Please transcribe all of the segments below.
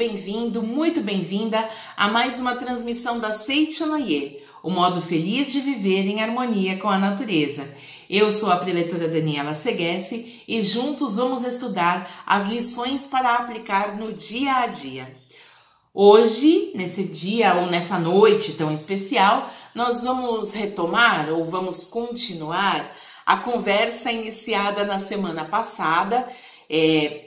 bem-vindo, muito bem-vinda a mais uma transmissão da Seichonoye, o modo feliz de viver em harmonia com a natureza. Eu sou a preletora Daniela Seghessi e juntos vamos estudar as lições para aplicar no dia a dia. Hoje, nesse dia ou nessa noite tão especial, nós vamos retomar ou vamos continuar a conversa iniciada na semana passada.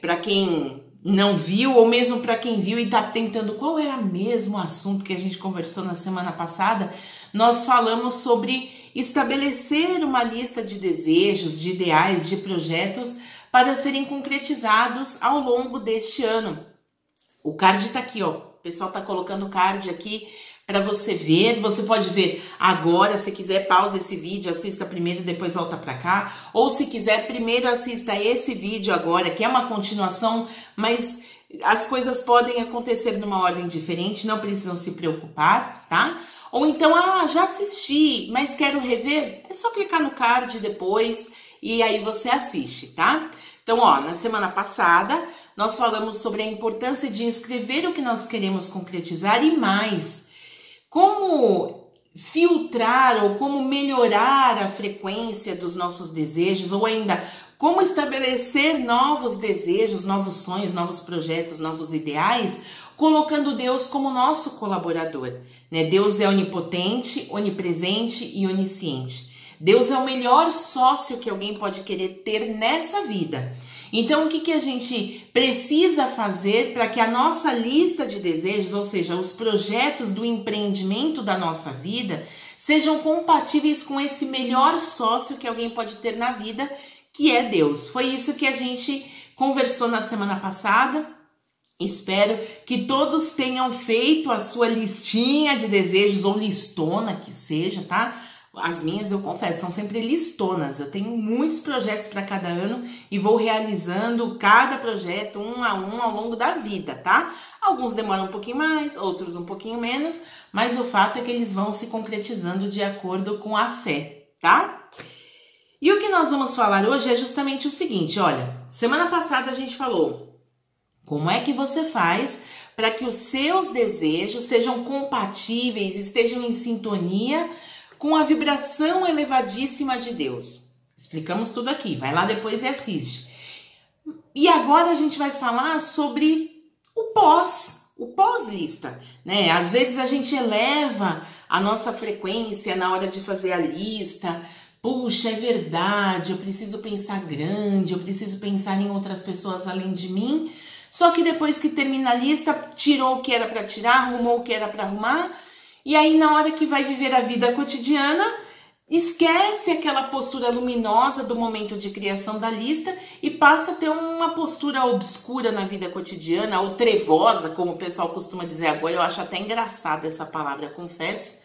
Para quem não viu, ou mesmo para quem viu e está tentando qual era mesmo o assunto que a gente conversou na semana passada, nós falamos sobre estabelecer uma lista de desejos, de ideais, de projetos para serem concretizados ao longo deste ano. O card está aqui, ó. O pessoal está colocando o card aqui para você ver. Você pode ver agora, se quiser, pausa esse vídeo, assista primeiro e depois volta para cá. Ou se quiser, primeiro assista esse vídeo agora, que é uma continuação, mas as coisas podem acontecer numa ordem diferente, não precisam se preocupar, tá? Ou então, já assisti, mas quero rever. É só clicar no card depois e aí você assiste, tá? Então, ó, na semana passada, nós falamos sobre a importância de escrever o que nós queremos concretizar e mais, como filtrar ou como melhorar a frequência dos nossos desejos, ou ainda como estabelecer novos desejos, novos sonhos, novos projetos, novos ideais, colocando Deus como nosso colaborador, né? Deus é onipotente, onipresente e onisciente. Deus é o melhor sócio que alguém pode querer ter nessa vida. Então, o que a gente precisa fazer para que a nossa lista de desejos, ou seja, os projetos do empreendimento da nossa vida, sejam compatíveis com esse melhor sócio que alguém pode ter na vida, que é Deus. Foi isso que a gente conversou na semana passada. Espero que todos tenham feito a sua listinha de desejos, ou listona que seja, tá? As minhas, eu confesso, são sempre listonas. Eu tenho muitos projetos para cada ano e vou realizando cada projeto um a um ao longo da vida, tá? Alguns demoram um pouquinho mais, outros um pouquinho menos, mas o fato é que eles vão se concretizando de acordo com a fé, tá? E o que nós vamos falar hoje é justamente o seguinte, olha, semana passada a gente falou como é que você faz para que os seus desejos sejam compatíveis, estejam em sintonia com a vibração elevadíssima de Deus. Explicamos tudo aqui, vai lá depois e assiste. E agora a gente vai falar sobre o pós-lista, né? Às vezes a gente eleva a nossa frequência na hora de fazer a lista. Puxa, é verdade, eu preciso pensar grande, eu preciso pensar em outras pessoas além de mim. Só que depois que termina a lista, tirou o que era para tirar, arrumou o que era para arrumar. E aí, na hora que vai viver a vida cotidiana, esquece aquela postura luminosa do momento de criação da lista e passa a ter uma postura obscura na vida cotidiana, ou trevosa, como o pessoal costuma dizer agora. Eu acho até engraçada essa palavra, confesso.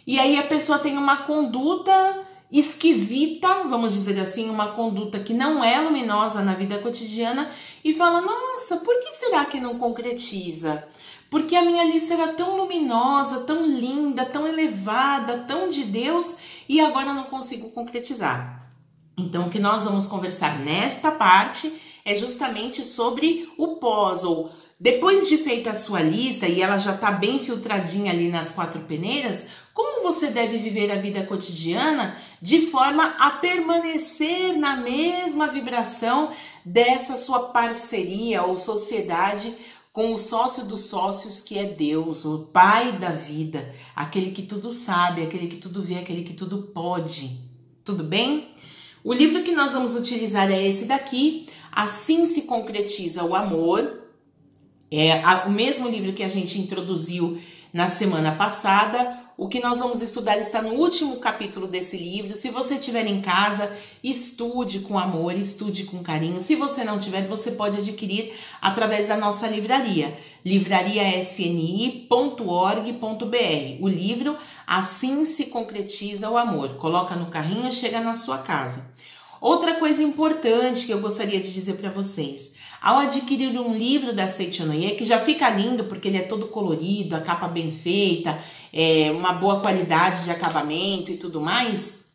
E aí a pessoa tem uma conduta esquisita, vamos dizer assim, uma conduta que não é luminosa na vida cotidiana e fala, nossa, por que será que não concretiza? Porque a minha lista era tão luminosa, tão linda, tão elevada, tão de Deus, e agora eu não consigo concretizar. Então, o que nós vamos conversar nesta parte é justamente sobre o pós, ou depois de feita a sua lista, e ela já está bem filtradinha ali nas 4 peneiras, como você deve viver a vida cotidiana de forma a permanecer na mesma vibração dessa sua parceria ou sociedade com o sócio dos sócios, que é Deus, o Pai da vida, aquele que tudo sabe, aquele que tudo vê, aquele que tudo pode. Tudo bem? O livro que nós vamos utilizar é esse daqui, Assim se Concretiza o Amor. É o mesmo livro que a gente introduziu na semana passada. O que nós vamos estudar está no último capítulo desse livro. Se você estiver em casa, estude com amor, estude com carinho. Se você não tiver, você pode adquirir através da nossa livraria, livrariasni.org.br. O livro Assim se Concretiza o Amor. Coloca no carrinho e chega na sua casa. Outra coisa importante que eu gostaria de dizer para vocês, ao adquirir um livro da Seichonoye, que já fica lindo porque ele é todo colorido, a capa bem feita, uma boa qualidade de acabamento e tudo mais,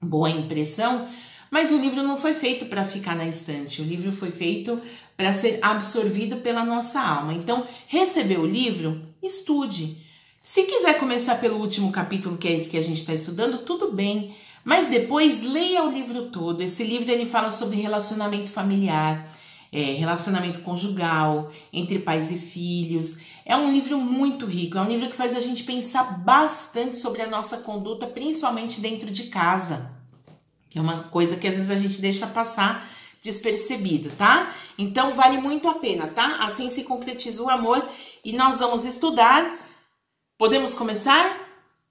boa impressão, Mas o livro não foi feito para ficar na estante, o livro foi feito para ser absorvido pela nossa alma. Então, recebeu o livro? Estude. Se quiser começar pelo último capítulo, que é esse que a gente está estudando, tudo bem. Mas depois leia o livro todo. Esse livro ele fala sobre relacionamento familiar, relacionamento conjugal, entre pais e filhos. É um livro muito rico, é um livro que faz a gente pensar bastante sobre a nossa conduta, principalmente dentro de casa, que é uma coisa que às vezes a gente deixa passar despercebida, tá? Então vale muito a pena, tá? Assim se concretiza o amor e nós vamos estudar. Podemos começar?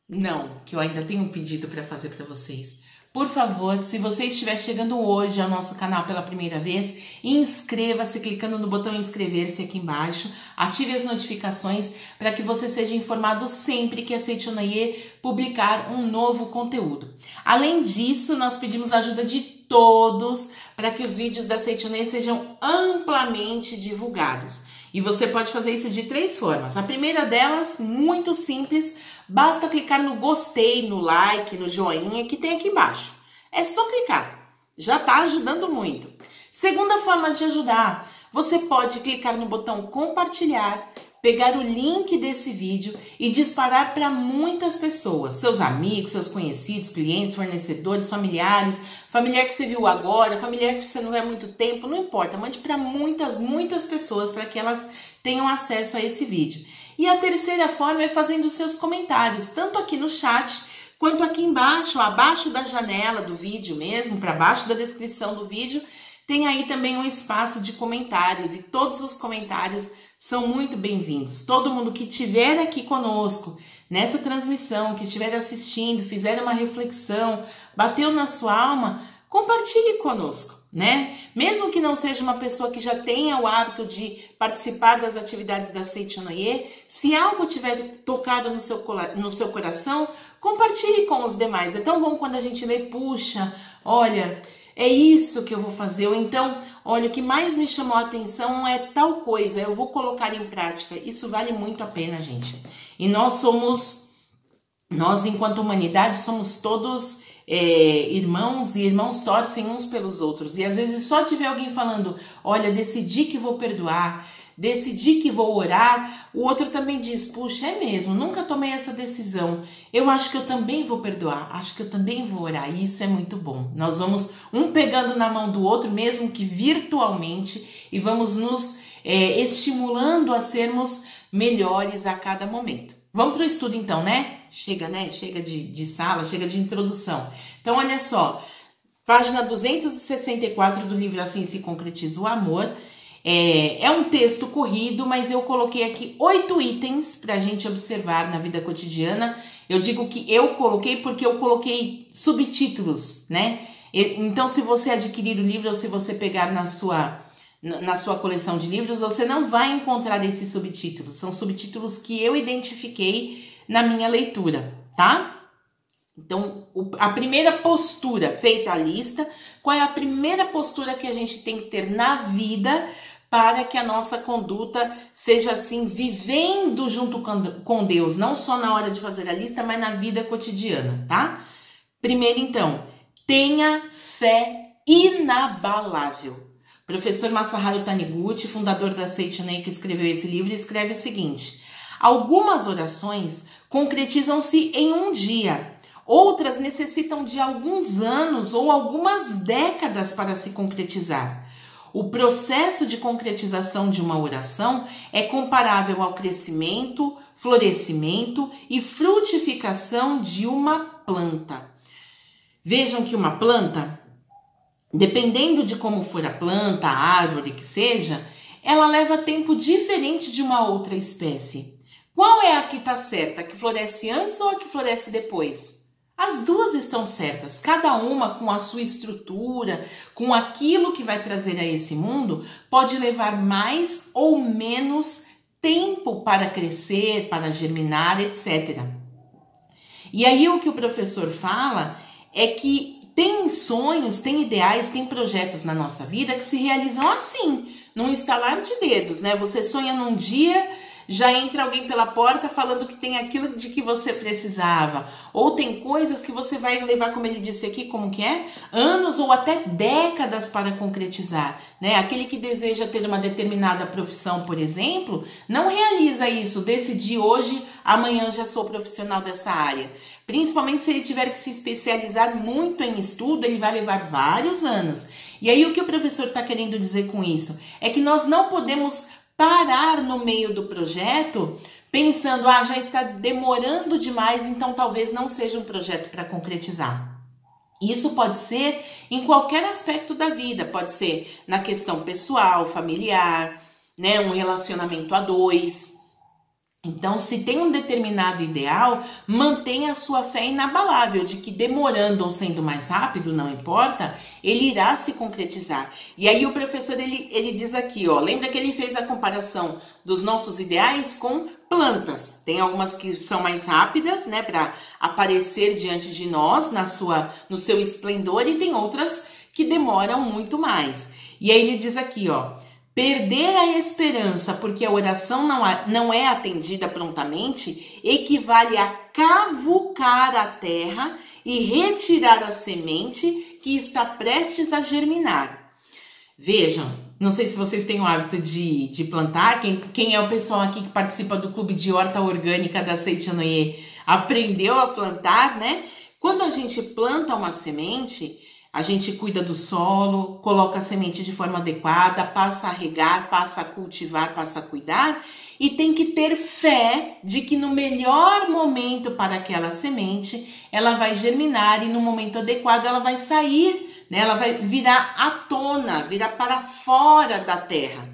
Não, que eu ainda tenho um pedido para fazer para vocês. Por favor, se você estiver chegando hoje ao nosso canal pela primeira vez, inscreva-se clicando no botão inscrever-se aqui embaixo, ative as notificações para que você seja informado sempre que a Seichonaye publicar um novo conteúdo. Além disso, nós pedimos a ajuda de todos para que os vídeos da Seichonaye sejam amplamente divulgados. E você pode fazer isso de 3 formas. A primeira delas, muito simples, basta clicar no gostei, no like, no joinha que tem aqui embaixo. É só clicar, já está ajudando muito. Segunda forma de ajudar, você pode clicar no botão compartilhar, pegar o link desse vídeo e disparar para muitas pessoas, seus amigos, seus conhecidos, clientes, fornecedores, familiar que você viu agora, familiar que você não vê há muito tempo, não importa, mande para muitas pessoas para que elas tenham acesso a esse vídeo. E a terceira forma é fazendo seus comentários, tanto aqui no chat, quanto aqui embaixo, abaixo da janela do vídeo mesmo, para baixo da descrição do vídeo, tem aí também um espaço de comentários e todos os comentários são muito bem-vindos. Todo mundo que estiver aqui conosco nessa transmissão, que estiver assistindo, fizer uma reflexão, bateu na sua alma, compartilhe conosco, né? Mesmo que não seja uma pessoa que já tenha o hábito de participar das atividades da Seichonaye, se algo tiver tocado no seu coração, compartilhe com os demais. É tão bom quando a gente lê, puxa, olha, é isso que eu vou fazer, ou então, olha, o que mais me chamou a atenção é tal coisa, eu vou colocar em prática. Isso vale muito a pena, gente. E nós enquanto humanidade, somos todos irmãos, e irmãos torcem uns pelos outros. E às vezes só tiver alguém falando, olha, decidi que vou perdoar, decidi que vou orar, o outro também diz, puxa, é mesmo, nunca tomei essa decisão, eu acho que eu também vou perdoar, acho que eu também vou orar, e isso é muito bom. Nós vamos um pegando na mão do outro, mesmo que virtualmente, e vamos nos estimulando a sermos melhores a cada momento. Vamos para o estudo então, né? Chega de sala, chega de introdução. Então, olha só, página 264 do livro Assim se Concretiza o Amor. É um texto corrido, mas eu coloquei aqui 8 itens para a gente observar na vida cotidiana. Eu digo que eu coloquei porque eu coloquei subtítulos, né? Então, se você adquirir o livro ou se você pegar na sua coleção de livros, você não vai encontrar esses subtítulos. São subtítulos que eu identifiquei na minha leitura, tá? Então, a primeira postura, feita a lista, qual é a primeira postura que a gente tem que ter na vida para que a nossa conduta seja assim, vivendo junto com Deus, não só na hora de fazer a lista, mas na vida cotidiana, tá? Primeiro, então, tenha fé inabalável. Professor Masaharu Taniguchi, fundador da Seichonaye, que escreveu esse livro, escreve o seguinte: algumas orações concretizam-se em um dia, outras necessitam de alguns anos ou algumas décadas para se concretizar. O processo de concretização de uma oração é comparável ao crescimento, florescimento e frutificação de uma planta. Vejam que uma planta, dependendo de como for a planta, a árvore que seja, ela leva tempo diferente de uma outra espécie. Qual é a que está certa? A que floresce antes ou a que floresce depois? As duas estão certas, cada uma com a sua estrutura, com aquilo que vai trazer a esse mundo, pode levar mais ou menos tempo para crescer, para germinar, etc. E aí o que o professor fala é que tem sonhos, tem ideais, tem projetos na nossa vida que se realizam assim, num estalar de dedos, né? Você sonha num dia, já entra alguém pela porta falando que tem aquilo de que você precisava. Ou tem coisas que você vai levar, como ele disse aqui, como que é? Anos ou até décadas para concretizar, né? Aquele que deseja ter uma determinada profissão, por exemplo, não realiza isso, decidir hoje, amanhã já sou profissional dessa área. Principalmente se ele tiver que se especializar muito em estudo, ele vai levar vários anos. E aí o que o professor está querendo dizer com isso? É que nós não podemos parar no meio do projeto pensando, já está demorando demais, então talvez não seja um projeto para concretizar. Isso pode ser em qualquer aspecto da vida, pode ser na questão pessoal, familiar, né, um relacionamento a dois. Então, se tem um determinado ideal, mantenha a sua fé inabalável de que demorando ou sendo mais rápido, não importa, ele irá se concretizar. E aí o professor, ele diz aqui, ó, lembra que ele fez a comparação dos nossos ideais com plantas. Tem algumas que são mais rápidas, né, para aparecer diante de nós no seu esplendor, e tem outras que demoram muito mais. E aí ele diz aqui, ó, perder a esperança porque a oração não é atendida prontamente equivale a cavucar a terra e retirar a semente que está prestes a germinar. Vejam, não sei se vocês têm o hábito de plantar, quem é o pessoal aqui que participa do clube de horta orgânica da Seitianoye aprendeu a plantar, né? Quando a gente planta uma semente, a gente cuida do solo, coloca a semente de forma adequada, passa a regar, passa a cultivar, passa a cuidar, e tem que ter fé de que no melhor momento para aquela semente, ela vai germinar e no momento adequado ela vai sair, né? Ela vai virar à tona, virar para fora da terra.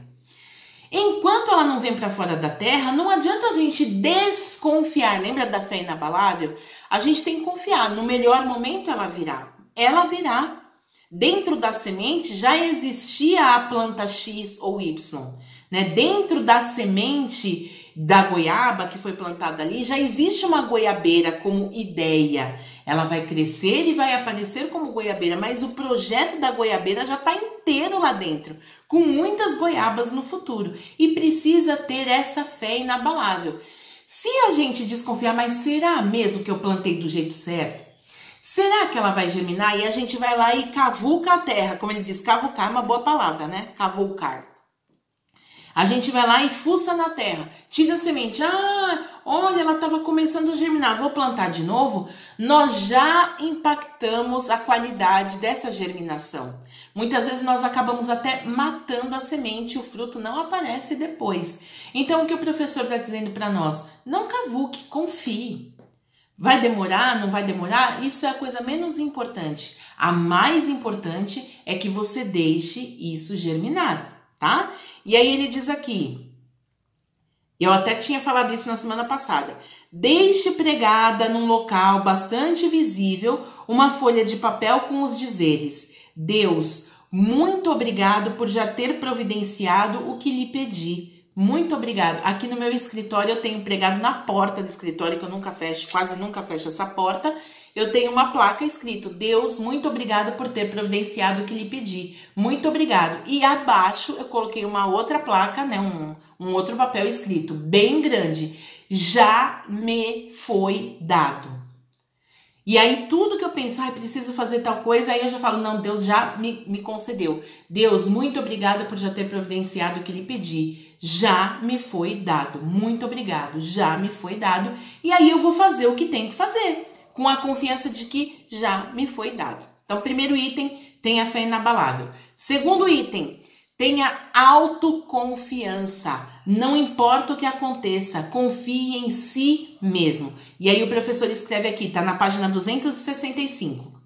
Enquanto ela não vem para fora da terra, não adianta a gente desconfiar. Lembra da fé inabalável? A gente tem que confiar, no melhor momento ela virá. Ela virá. Dentro da semente já existia a planta X ou Y, né? Dentro da semente da goiaba que foi plantada ali, já existe uma goiabeira como ideia. Ela vai crescer e vai aparecer como goiabeira, mas o projeto da goiabeira já está inteiro lá dentro, com muitas goiabas no futuro. E precisa ter essa fé inabalável. Se a gente desconfiar, mas será mesmo que eu plantei do jeito certo? Será que ela vai germinar? E a gente vai lá e cavuca a terra. Como ele diz, cavucar é uma boa palavra, né? Cavucar. A gente vai lá e fuça na terra. Tira a semente. Olha, ela estava começando a germinar. Vou plantar de novo. Nós já impactamos a qualidade dessa germinação. Muitas vezes nós acabamos até matando a semente. O fruto não aparece depois. Então, o que o professor está dizendo para nós? Não cavuque, confie. Vai demorar, não vai demorar? Isso é a coisa menos importante. A mais importante é que você deixe isso germinar, tá? E aí ele diz aqui, eu até tinha falado isso na semana passada, deixe pregada num local bastante visível uma folha de papel com os dizeres: Deus, muito obrigado por já ter providenciado o que lhe pedi. Muito obrigado. Aqui no meu escritório eu tenho pregado na porta do escritório, que eu nunca fecho, quase nunca fecho essa porta. Eu tenho uma placa escrito: Deus, muito obrigado por ter providenciado o que lhe pedi. Muito obrigado. E abaixo eu coloquei uma outra placa, né, um outro papel escrito, bem grande: já me foi dado. E aí tudo que eu penso, preciso fazer tal coisa, aí eu já falo, não, Deus já me concedeu. Deus, muito obrigada por já ter providenciado o que lhe pedi. Já me foi dado. Muito obrigado, já me foi dado. E aí eu vou fazer o que tenho que fazer, com a confiança de que já me foi dado. Então, primeiro item, tenha fé inabalável. Segundo item, tenha autoconfiança. Não importa o que aconteça, confie em si mesmo. E aí o professor escreve aqui, tá na página 265.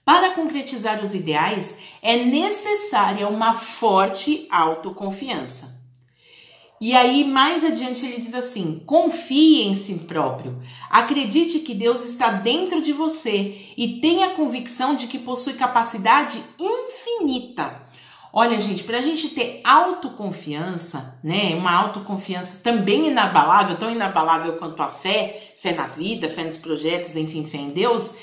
Para concretizar os ideais, é necessária uma forte autoconfiança. E aí, mais adiante, ele diz assim: confie em si próprio. Acredite que Deus está dentro de você e tenha a convicção de que possui capacidade infinita. Olha, gente, para a gente ter autoconfiança, né, uma autoconfiança também inabalável, tão inabalável quanto a fé na vida, fé nos projetos, enfim, fé em Deus,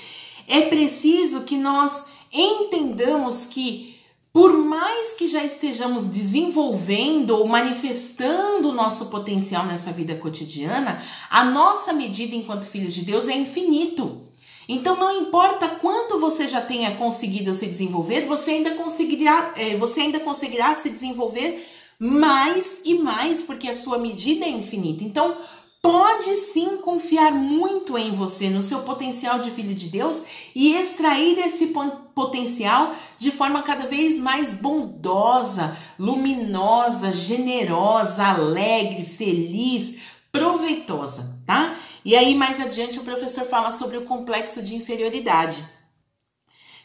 é preciso que nós entendamos que Por mais que já estejamos desenvolvendo ou manifestando o nosso potencial nessa vida cotidiana, a nossa medida enquanto filhos de Deus é infinito. Então não importa quanto você já tenha conseguido se desenvolver, você ainda conseguirá se desenvolver mais e mais, porque a sua medida é infinita. Então pode sim confiar muito em você, no seu potencial de filho de Deus e extrair esse potencial de forma cada vez mais bondosa, luminosa, generosa, alegre, feliz, proveitosa, tá? E aí mais adiante o professor fala sobre o complexo de inferioridade.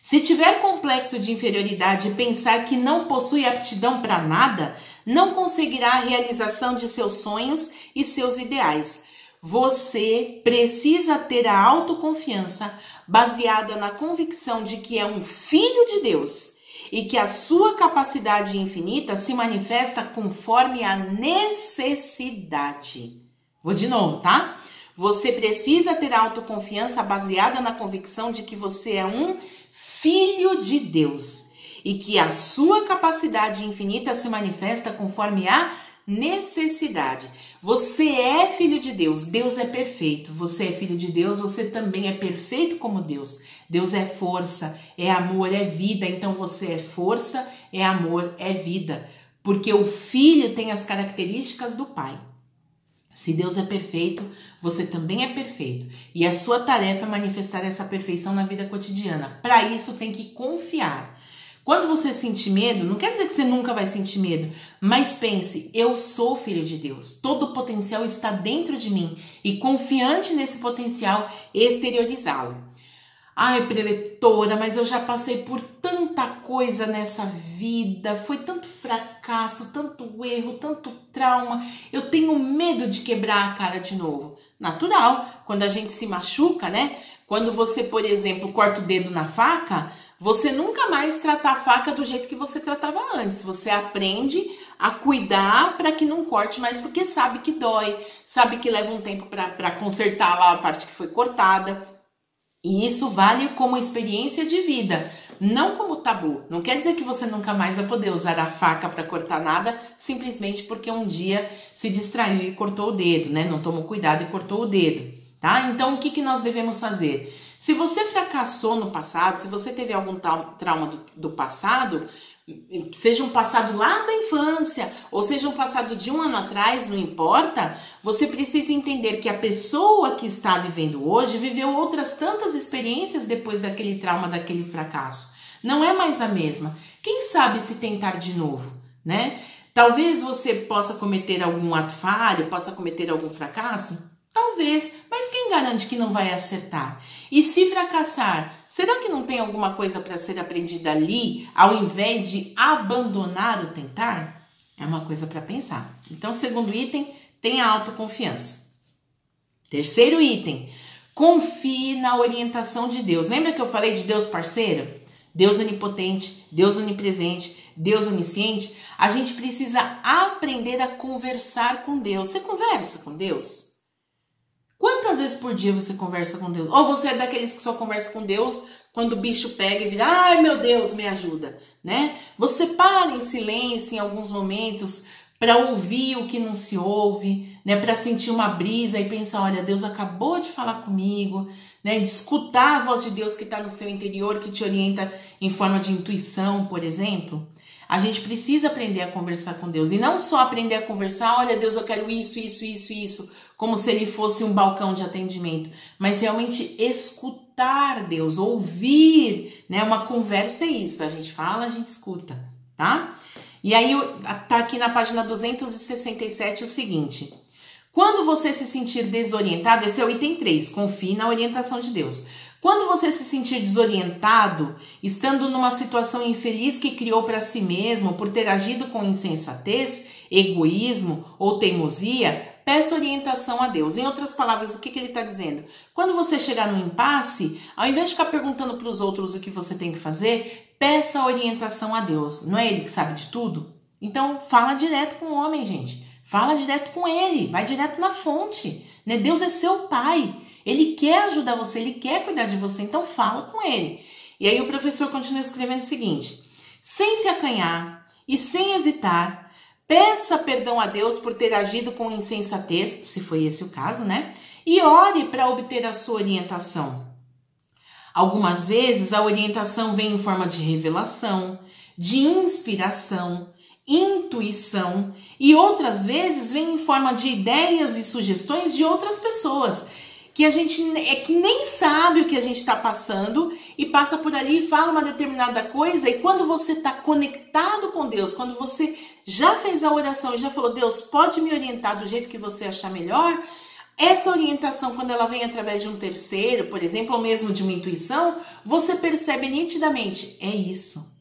Se tiver complexo de inferioridade e pensar que não possui aptidão para nada, não conseguirá a realização de seus sonhos e seus ideais. Você precisa ter a autoconfiança baseada na convicção de que é um filho de Deus e que a sua capacidade infinita se manifesta conforme a necessidade. Vou de novo, tá? Você precisa ter a autoconfiança baseada na convicção de que você é um filho de Deus e que a sua capacidade infinita se manifesta conforme a necessidade. Você é filho de Deus, Deus é perfeito. Você é filho de Deus, você também é perfeito como Deus. Deus é força, é amor, é vida. Então você é força, é amor, é vida. Porque o filho tem as características do pai. Se Deus é perfeito, você também é perfeito. E a sua tarefa é manifestar essa perfeição na vida cotidiana. Para isso, tem que confiar. Quando você sentir medo, não quer dizer que você nunca vai sentir medo, mas pense, eu sou filho de Deus. Todo o potencial está dentro de mim. E confiante nesse potencial, exteriorizá-lo. Ai, preletora, mas eu já passei por tanta coisa nessa vida, foi tanto fracasso, tanto erro, tanto trauma, eu tenho medo de quebrar a cara de novo. Natural, quando a gente se machuca, né? Quando você, por exemplo, corta o dedo na faca, você nunca mais trata a faca do jeito que você tratava antes. Você aprende a cuidar para que não corte mais, porque sabe que dói, sabe que leva um tempo para consertar lá a parte que foi cortada. E isso vale como experiência de vida, não como tabu. Não quer dizer que você nunca mais vai poder usar a faca para cortar nada, simplesmente porque um dia se distraiu e cortou o dedo, né? Não tomou cuidado e cortou o dedo, tá? Então, o que nós devemos fazer? Se você fracassou no passado, se você teve algum trauma do passado, seja um passado lá da infância, ou seja um passado de um ano atrás, não importa, você precisa entender que a pessoa que está vivendo hoje viveu outras tantas experiências depois daquele trauma, daquele fracasso. Não é mais a mesma. Quem sabe se tentar de novo, né? Talvez você possa cometer algum ato falho, possa cometer algum fracasso. Talvez, mas quem garante que não vai acertar? E se fracassar, será que não tem alguma coisa para ser aprendida ali, ao invés de abandonar o tentar? É uma coisa para pensar. Então, segundo item, tenha autoconfiança. Terceiro item, confie na orientação de Deus. Lembra que eu falei de Deus parceiro? Deus onipotente, Deus onipresente, Deus onisciente? A gente precisa aprender a conversar com Deus. Você conversa com Deus? Quantas vezes por dia você conversa com Deus? Ou você é daqueles que só conversa com Deus quando o bicho pega e vira, ai meu Deus, me ajuda, né? Você para em silêncio em alguns momentos para ouvir o que não se ouve, né? Para sentir uma brisa e pensar, olha, Deus acabou de falar comigo, né? De escutar a voz de Deus que está no seu interior, que te orienta em forma de intuição, por exemplo. A gente precisa aprender a conversar com Deus. E não só aprender a conversar, olha Deus, eu quero isso, como se ele fosse um balcão de atendimento. Mas realmente escutar Deus, ouvir, né? Uma conversa é isso, a gente fala, a gente escuta, tá? E aí tá aqui na página 267 o seguinte. Quando você se sentir desorientado, esse é o item 3, confie na orientação de Deus. Quando você se sentir desorientado, estando numa situação infeliz que criou para si mesmo por ter agido com insensatez, egoísmo ou teimosia, peça orientação a Deus. Em outras palavras, o que ele está dizendo? Quando você chegar num impasse, ao invés de ficar perguntando para os outros o que você tem que fazer, peça orientação a Deus. Não é ele que sabe de tudo? Então, fala direto com o homem, gente. Fala direto com ele. Vai direto na fonte, né? Deus é seu pai. Ele quer ajudar você, ele quer cuidar de você. Então, fala com ele. E aí o professor continua escrevendo o seguinte. sem se acanhar e sem hesitar, peça perdão a Deus por ter agido com insensatez, se foi esse o caso, né? E ore para obter a sua orientação. Algumas vezes a orientação vem em forma de revelação, de inspiração, intuição, e outras vezes vem em forma de ideias e sugestões de outras pessoas, que a gente que nem sabe o que a gente está passando e passa por ali e fala uma determinada coisa, e quando você está conectado com Deus, quando você já fez a oração e já falou, Deus, pode me orientar do jeito que você achar melhor, essa orientação, quando ela vem através de um terceiro, por exemplo, ou mesmo de uma intuição, você percebe nitidamente, é isso.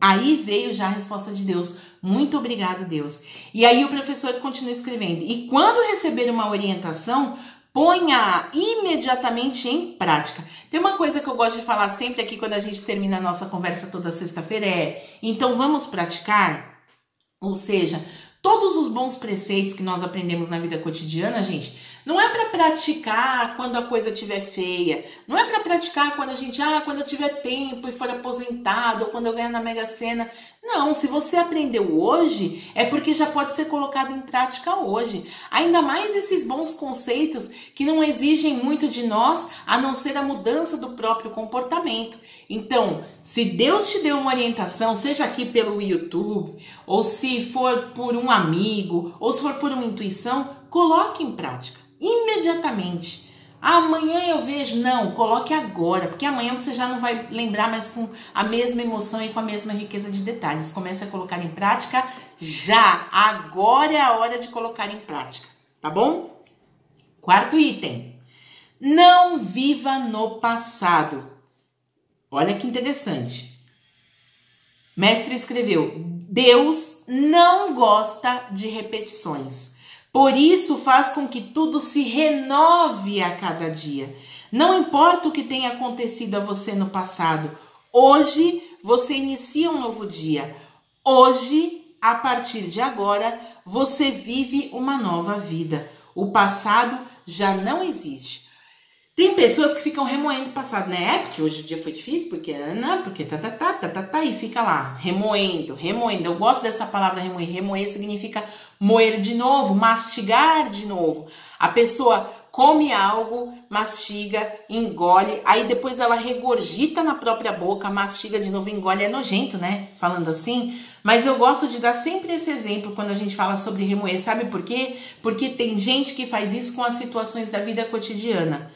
Aí veio já a resposta de Deus. Muito obrigado, Deus. E aí o professor continua escrevendo. E quando receber uma orientação, ponha imediatamente em prática. Tem uma coisa que eu gosto de falar sempre aqui quando a gente termina a nossa conversa toda sexta-feira então vamos praticar? Ou seja, todos os bons preceitos que nós aprendemos na vida cotidiana, gente, não é para praticar quando a coisa estiver feia. Não é para praticar quando a gente, quando eu tiver tempo e for aposentado, ou quando eu ganhar na Mega Sena. Não, se você aprendeu hoje, é porque já pode ser colocado em prática hoje. Ainda mais esses bons conceitos que não exigem muito de nós, a não ser a mudança do próprio comportamento. Então, se Deus te deu uma orientação, seja aqui pelo YouTube, ou se for por um amigo, ou se for por uma intuição, coloque em prática. Imediatamente. Amanhã eu vejo. Não, coloque agora, porque amanhã você já não vai lembrar mais com a mesma emoção e com a mesma riqueza de detalhes. Comece a colocar em prática já. Agora é a hora de colocar em prática, tá bom? Quarto item. Não viva no passado. Olha que interessante. Mestre escreveu: Deus não gosta de repetições. Por isso faz com que tudo se renove a cada dia. Não importa o que tenha acontecido a você no passado, hoje você inicia um novo dia. Hoje, a partir de agora, você vive uma nova vida. O passado já não existe. Tem pessoas que ficam remoendo o passado, né? Porque hoje o dia foi difícil, porque e fica lá, remoendo. Eu gosto dessa palavra remoer. Remoer significa moer de novo, mastigar de novo. A pessoa come algo, mastiga, engole, aí depois ela regurgita na própria boca, mastiga de novo, engole. É nojento, né? Falando assim. Mas eu gosto de dar sempre esse exemplo quando a gente fala sobre remoer. Sabe por quê? Porque tem gente que faz isso com as situações da vida cotidiana.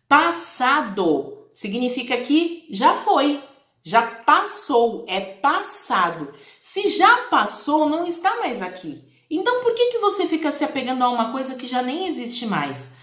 Passado significa que já foi, já passou, é passado. Se já passou, não está mais aqui. Então, por que você fica se apegando a uma coisa que já nem existe mais?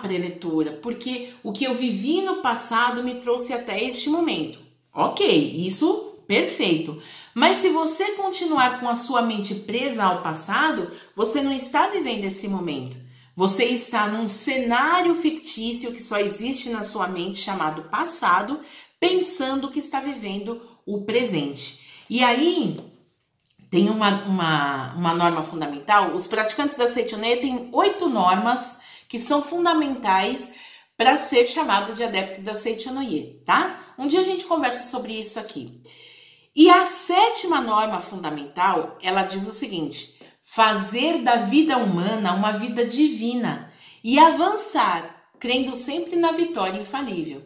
Preletora, porque o que eu vivi no passado me trouxe até este momento. Ok, isso perfeito. Mas se você continuar com a sua mente presa ao passado, você não está vivendo esse momento. Você está num cenário fictício que só existe na sua mente, chamado passado, pensando que está vivendo o presente. E aí, tem uma norma fundamental. Os praticantes da Seichonoye têm 8 normas que são fundamentais para ser chamado de adepto da Seichonoye, tá? Um dia a gente conversa sobre isso aqui. E a 7ª norma fundamental, ela diz o seguinte: fazer da vida humana uma vida divina e avançar, crendo sempre na vitória infalível.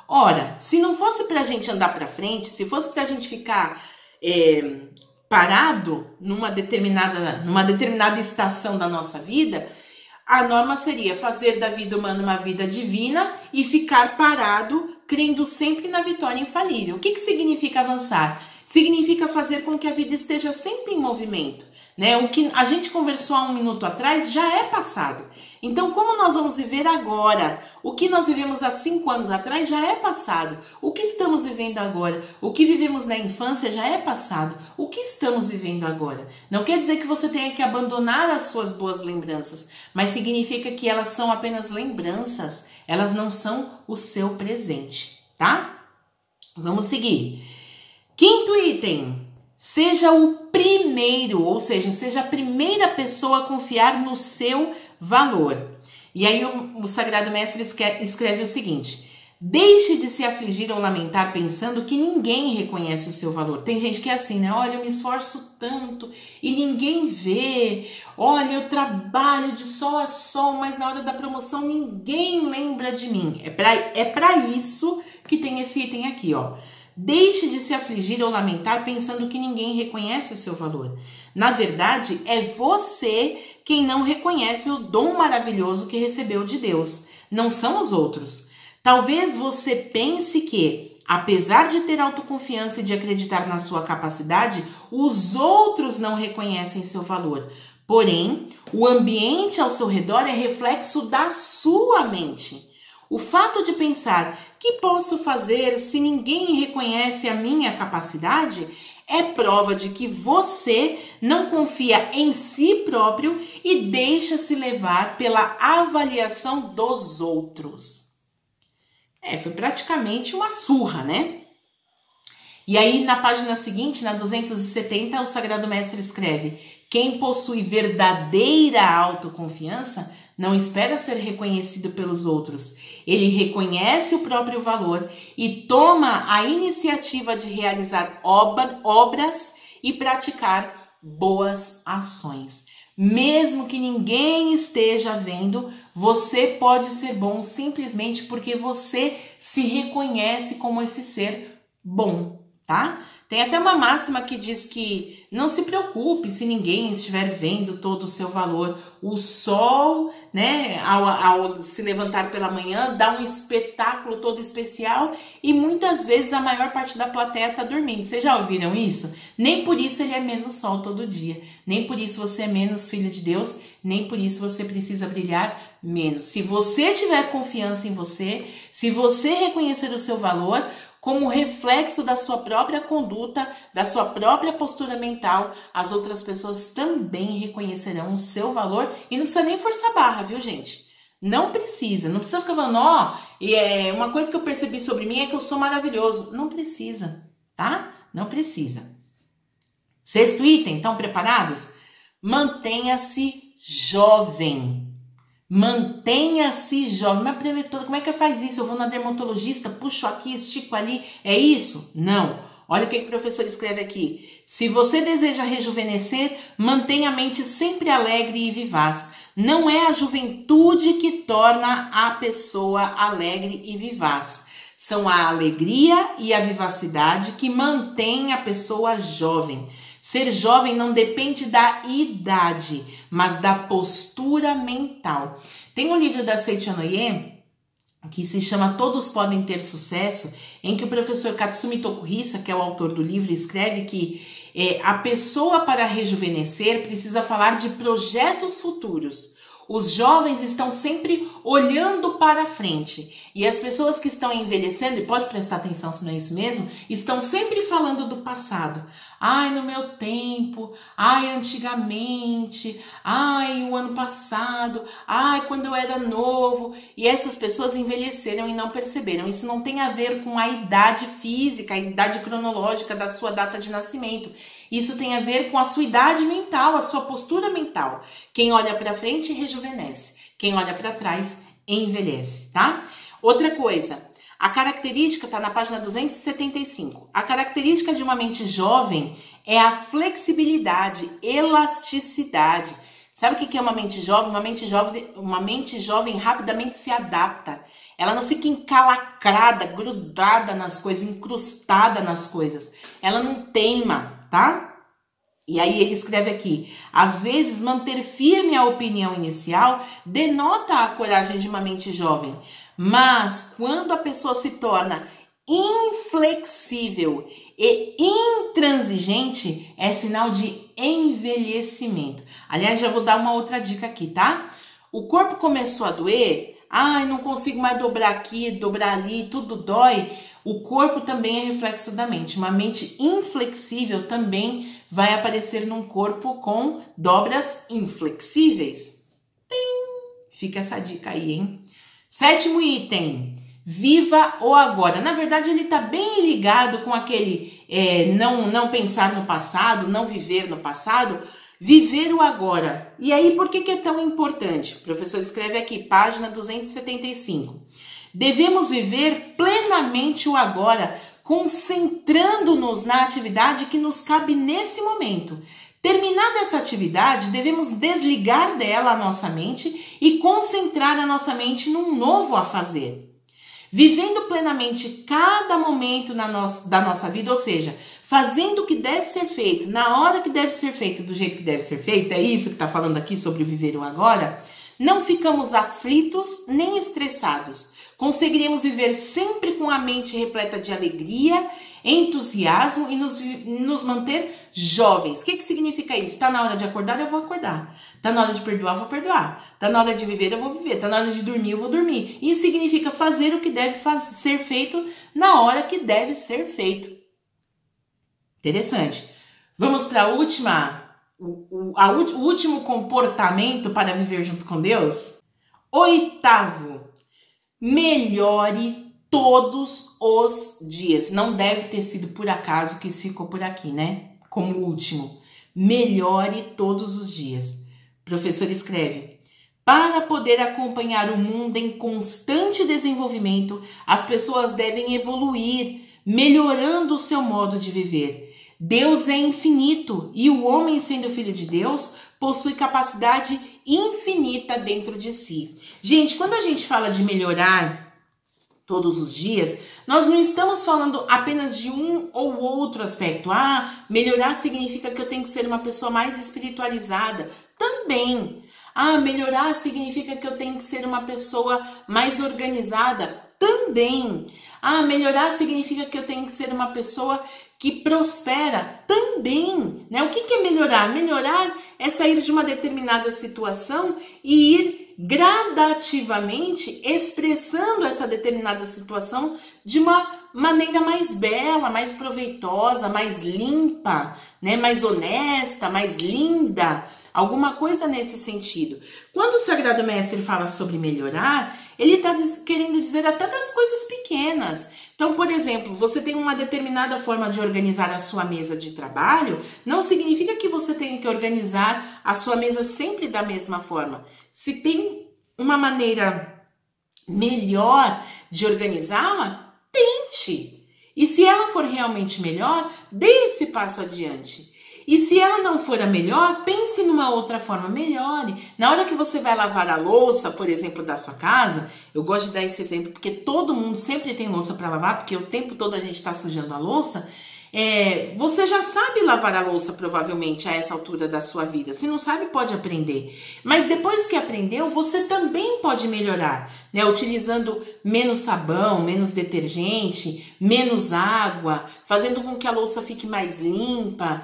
Ora, se não fosse para a gente andar para frente, se fosse para a gente ficar parado numa determinada estação da nossa vida, a norma seria fazer da vida humana uma vida divina e ficar parado, crendo sempre na vitória infalível. O que significa avançar? Significa fazer com que a vida esteja sempre em movimento. Né? O que a gente conversou há um minuto atrás já é passado. Então, como nós vamos viver agora? O que nós vivemos há 5 anos atrás já é passado. O que estamos vivendo agora? O que vivemos na infância já é passado. O que estamos vivendo agora? Não quer dizer que você tenha que abandonar as suas boas lembranças, mas significa que elas são apenas lembranças. Elas não são o seu presente, tá? Vamos seguir. 5º item. Seja o primeiro, ou seja, seja a primeira pessoa a confiar no seu valor. E aí o Sagrado Mestre escreve o seguinte: Deixe de se afligir ou lamentar pensando que ninguém reconhece o seu valor. Tem gente que é assim, né? Olha, eu me esforço tanto e ninguém vê. Olha, eu trabalho de sol a sol, mas na hora da promoção ninguém lembra de mim. É para isso que tem esse item aqui, ó. Deixe de se afligir ou lamentar pensando que ninguém reconhece o seu valor. Na verdade, é você quem não reconhece o dom maravilhoso que recebeu de Deus. Não são os outros. Talvez você pense que, apesar de ter autoconfiança e de acreditar na sua capacidade, os outros não reconhecem seu valor. Porém, o ambiente ao seu redor é reflexo da sua mente. O fato de pensar que posso fazer se ninguém reconhece a minha capacidade é prova de que você não confia em si próprio e deixa-se levar pela avaliação dos outros. Foi praticamente uma surra, né? E aí, na página seguinte, na 270, o Sagrado Mestre escreve: quem possui verdadeira autoconfiança não espera ser reconhecido pelos outros. Ele reconhece o próprio valor e toma a iniciativa de realizar obras e praticar boas ações. Mesmo que ninguém esteja vendo, você pode ser bom simplesmente porque você se reconhece como esse ser bom, tá? Tem até uma máxima que diz que não se preocupe se ninguém estiver vendo todo o seu valor. O sol, né, ao se levantar pela manhã, dá um espetáculo todo especial e muitas vezes a maior parte da plateia está dormindo. Vocês já ouviram isso? Nem por isso ele é menos sol todo dia. Nem por isso você é menos filho de Deus. Nem por isso você precisa brilhar menos. Se você tiver confiança em você, se você reconhecer o seu valor, como reflexo da sua própria conduta, da sua própria postura mental, as outras pessoas também reconhecerão o seu valor e não precisa nem forçar a barra, viu, gente? Não precisa ficar falando, uma coisa que eu percebi sobre mim é que eu sou maravilhoso. Não precisa, tá? Não precisa. Sexto item, estão preparados? Mantenha-se jovem. Mantenha-se jovem. Mas, preletora, como é que faz isso? Eu vou na dermatologista, puxo aqui, estico ali. É isso? Não. Olha o que o professor escreve aqui. Se você deseja rejuvenescer, mantenha a mente sempre alegre e vivaz. Não é a juventude que torna a pessoa alegre e vivaz. São a alegria e a vivacidade que mantém a pessoa jovem. Ser jovem não depende da idade, mas da postura mental. Tem um livro da Seiichi Noye que se chama Todos Podem Ter Sucesso, em que o professor Katsumi Tokuhisa, que é o autor do livro, escreve que a pessoa para rejuvenescer precisa falar de projetos futuros. Os jovens estão sempre olhando para frente e as pessoas que estão envelhecendo, e pode prestar atenção se não é isso mesmo, estão sempre falando do passado. Ai, no meu tempo, ai, antigamente, ai, o ano passado, ai, quando eu era novo. E essas pessoas envelheceram e não perceberam. Isso não tem a ver com a idade física, a idade cronológica da sua data de nascimento. Isso tem a ver com a sua idade mental, a sua postura mental. Quem olha para frente rejuvenesce, quem olha para trás envelhece, tá? Outra coisa, a característica está na página 275. A característica de uma mente jovem é a flexibilidade, elasticidade. Sabe o que é uma mente jovem? Uma mente jovem rapidamente se adapta. Ela não fica encalacrada, grudada nas coisas, incrustada nas coisas. Ela não teima, tá? E aí ele escreve aqui: às vezes manter firme a opinião inicial denota a coragem de uma mente jovem, mas quando a pessoa se torna inflexível e intransigente, é sinal de envelhecimento. Aliás, já vou dar uma outra dica aqui, tá? O corpo começou a doer, ai, não consigo mais dobrar aqui, dobrar ali, tudo dói. O corpo também é reflexo da mente. Uma mente inflexível também vai aparecer num corpo com dobras inflexíveis. Fica essa dica aí, hein? Sétimo item, viva o agora. Na verdade, ele está bem ligado com aquele não pensar no passado, não viver no passado, viver o agora. E aí, por que é tão importante? O professor escreve aqui, página 275. Devemos viver plenamente o agora, concentrando-nos na atividade que nos cabe nesse momento. Terminada essa atividade, devemos desligar dela a nossa mente e concentrar a nossa mente num novo a fazer. Vivendo plenamente cada momento da nossa vida, ou seja, fazendo o que deve ser feito, na hora que deve ser feito, do jeito que deve ser feito, é isso que está falando aqui sobre viver o agora, não ficamos aflitos nem estressados. Conseguiremos viver sempre com a mente repleta de alegria, entusiasmo e nos manter jovens. O que significa isso? Está na hora de acordar, eu vou acordar. Está na hora de perdoar, eu vou perdoar. Está na hora de viver, eu vou viver. Está na hora de dormir, eu vou dormir. Isso significa fazer o que deve ser feito na hora que deve ser feito. Interessante. Vamos para o último comportamento para viver junto com Deus? 8º. Melhore todos os dias. Não deve ter sido por acaso que isso ficou por aqui, né? Como último. Melhore todos os dias. O professor escreve: para poder acompanhar o mundo em constante desenvolvimento, as pessoas devem evoluir, melhorando o seu modo de viver. Deus é infinito e o homem, sendo filho de Deus, possui capacidade infinita dentro de si. Gente, quando a gente fala de melhorar todos os dias, nós não estamos falando apenas de um ou outro aspecto. Melhorar significa que eu tenho que ser uma pessoa mais espiritualizada. Também. Melhorar significa que eu tenho que ser uma pessoa mais organizada. Também. Melhorar significa que eu tenho que ser uma pessoa que prospera. Também. Né? O que é melhorar? Melhorar é sair de uma determinada situação e ir gradativamente expressando essa determinada situação de uma maneira mais bela, mais proveitosa, mais limpa, né? Mais honesta, mais linda, alguma coisa nesse sentido. Quando o Sagrado Mestre fala sobre melhorar, ele está querendo dizer até das coisas pequenas. Então, por exemplo, você tem uma determinada forma de organizar a sua mesa de trabalho, não significa que você tenha que organizar a sua mesa sempre da mesma forma. Se tem uma maneira melhor de organizá-la, tente. E se ela for realmente melhor, dê esse passo adiante. E se ela não for a melhor, pense numa outra forma, melhore. Na hora que você vai lavar a louça, por exemplo, da sua casa, eu gosto de dar esse exemplo porque todo mundo sempre tem louça para lavar, porque o tempo todo a gente está sujando a louça. Você já sabe lavar a louça provavelmente a essa altura da sua vida. Se não sabe, pode aprender. Mas depois que aprendeu, você também pode melhorar, né? Utilizando menos sabão, menos detergente, menos água, fazendo com que a louça fique mais limpa,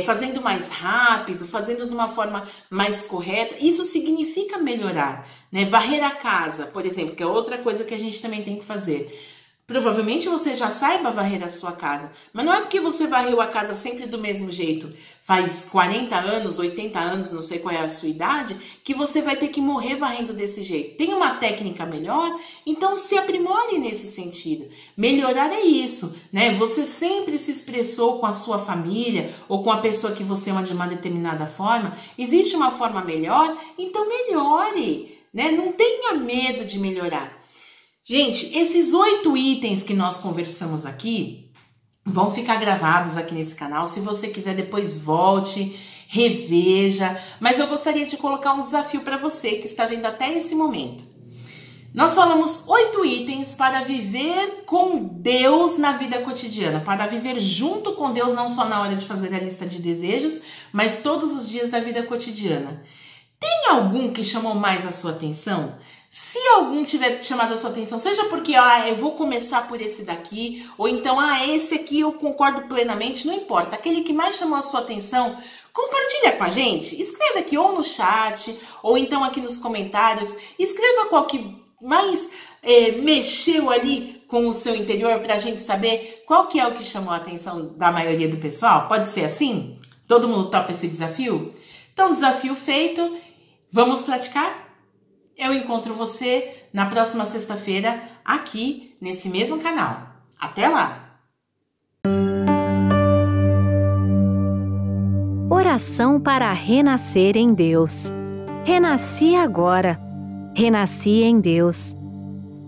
fazendo mais rápido, fazendo de uma forma mais correta. Isso significa melhorar, né? Varrer a casa, por exemplo, que é outra coisa que a gente também tem que fazer. Provavelmente você já saiba varrer a sua casa, mas não é porque você varreu a casa sempre do mesmo jeito, faz 40 anos, 80 anos, não sei qual é a sua idade, que você vai ter que morrer varrendo desse jeito. Tem uma técnica melhor? Então se aprimore nesse sentido. Melhorar é isso, né? Você sempre se expressou com a sua família ou com a pessoa que você ama de uma determinada forma. Existe uma forma melhor? Então melhore, né? Não tenha medo de melhorar. Gente, esses 8 itens que nós conversamos aqui vão ficar gravados aqui nesse canal. Se você quiser, depois volte, reveja. Mas eu gostaria de colocar um desafio para você que está vendo até esse momento. Nós falamos 8 itens para viver com Deus na vida cotidiana, para viver junto com Deus, não só na hora de fazer a lista de desejos, mas todos os dias da vida cotidiana. Tem algum que chamou mais a sua atenção? Se algum tiver chamado a sua atenção, seja porque eu vou começar por esse daqui, ou então esse aqui eu concordo plenamente, não importa. Aquele que mais chamou a sua atenção, compartilha com a gente. Escreva aqui ou no chat, ou então aqui nos comentários. Escreva qual que mais mexeu ali com o seu interior para a gente saber qual que é o que chamou a atenção da maioria do pessoal. Pode ser assim? Todo mundo topa esse desafio? Então, desafio feito. Vamos praticar? Eu encontro você na próxima sexta-feira aqui nesse mesmo canal. Até lá! Oração para renascer em Deus. Renasci agora. Renasci em Deus.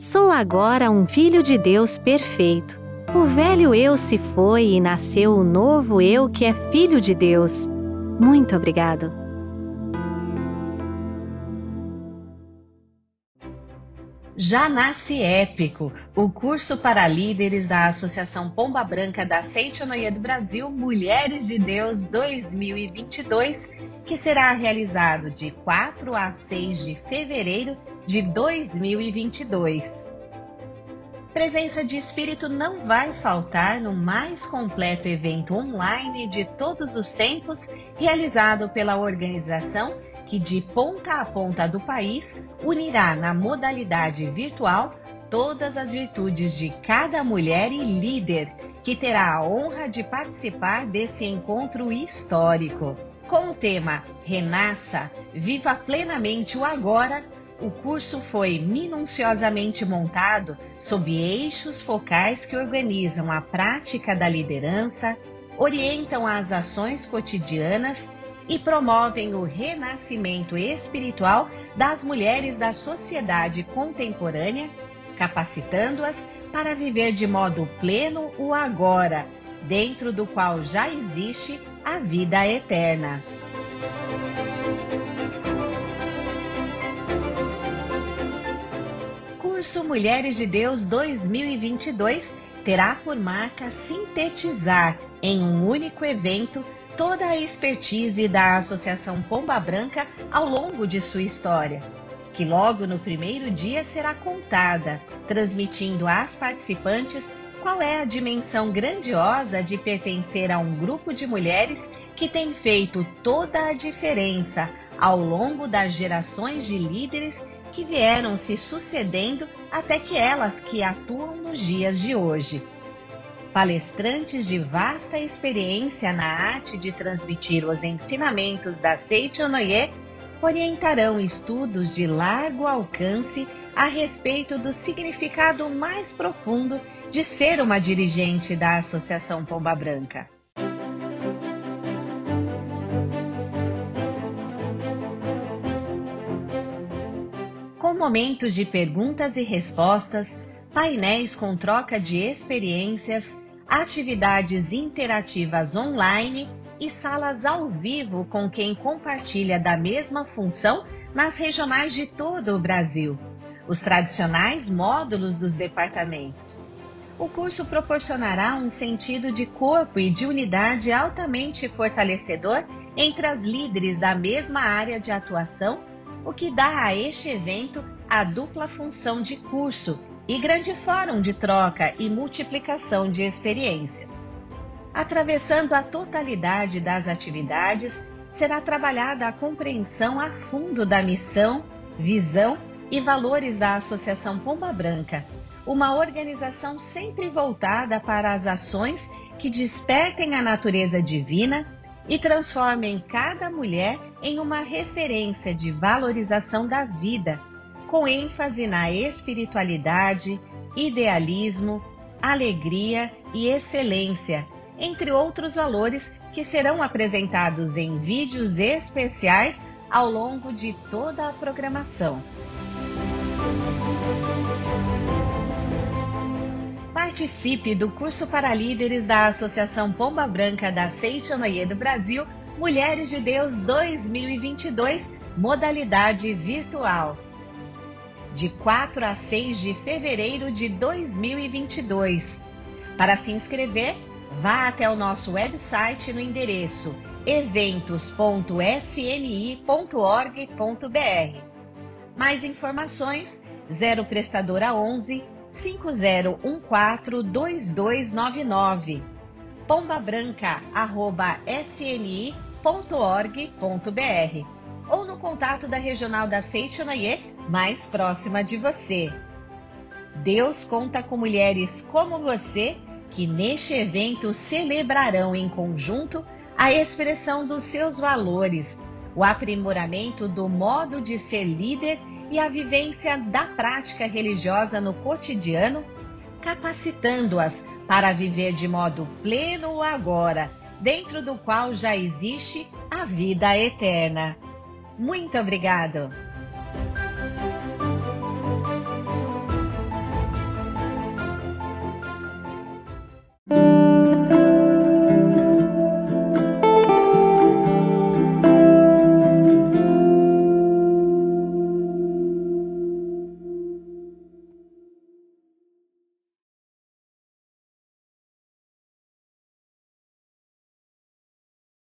Sou agora um filho de Deus perfeito. O velho eu se foi e nasceu o novo eu que é filho de Deus. Muito obrigado. Já nasce épico, o curso para líderes da Associação Pomba Branca da Seitonoye do Brasil, Mulheres de Deus 2022, que será realizado de 4 a 6 de fevereiro de 2022. Presença de espírito não vai faltar no mais completo evento online de todos os tempos, realizado pela organização que de ponta a ponta do país unirá na modalidade virtual todas as virtudes de cada mulher e líder que terá a honra de participar desse encontro histórico. Com o tema Renasça, viva plenamente o agora, o curso foi minuciosamente montado sob eixos focais que organizam a prática da liderança, orientam as ações cotidianas e promovem o renascimento espiritual das mulheres da sociedade contemporânea, capacitando-as para viver de modo pleno o agora, dentro do qual já existe a vida eterna. Curso Mulheres de Deus 2022 terá por marca sintetizar em um único evento toda a expertise da Associação Pomba Branca ao longo de sua história, que logo no primeiro dia será contada, transmitindo às participantes qual é a dimensão grandiosa de pertencer a um grupo de mulheres que tem feito toda a diferença ao longo das gerações de líderes que vieram se sucedendo até que elas que atuam nos dias de hoje. Palestrantes de vasta experiência na arte de transmitir os ensinamentos da Seitonoye orientarão estudos de largo alcance a respeito do significado mais profundo de ser uma dirigente da Associação Pomba Branca. Com momentos de perguntas e respostas, painéis com troca de experiências, atividades interativas online e salas ao vivo com quem compartilha da mesma função nas regionais de todo o Brasil, os tradicionais módulos dos departamentos. O curso proporcionará um sentido de corpo e de unidade altamente fortalecedor entre as líderes da mesma área de atuação, o que dá a este evento a dupla função de curso e grande fórum de troca e multiplicação de experiências. Atravessando a totalidade das atividades, será trabalhada a compreensão a fundo da missão, visão e valores da Associação Pomba Branca, uma organização sempre voltada para as ações que despertem a natureza divina e transformem cada mulher em uma referência de valorização da vida, com ênfase na espiritualidade, idealismo, alegria e excelência, entre outros valores que serão apresentados em vídeos especiais ao longo de toda a programação. Participe do curso para líderes da Associação Pomba Branca da Seitonoye do Brasil, Mulheres de Deus 2022, modalidade virtual. De 4 a 6 de fevereiro de 2022. Para se inscrever, vá até o nosso website no endereço eventos.sni.org.br. Mais informações 0 prestadora 11 5014 2299 pombabranca@sni.org.br ou no contato da regional da Seitonoye mais próxima de você. Deus conta com mulheres como você que neste evento celebrarão em conjunto a expressão dos seus valores, o aprimoramento do modo de ser líder e a vivência da prática religiosa no cotidiano, capacitando-as para viver de modo pleno o agora, dentro do qual já existe a vida eterna. Muito obrigado!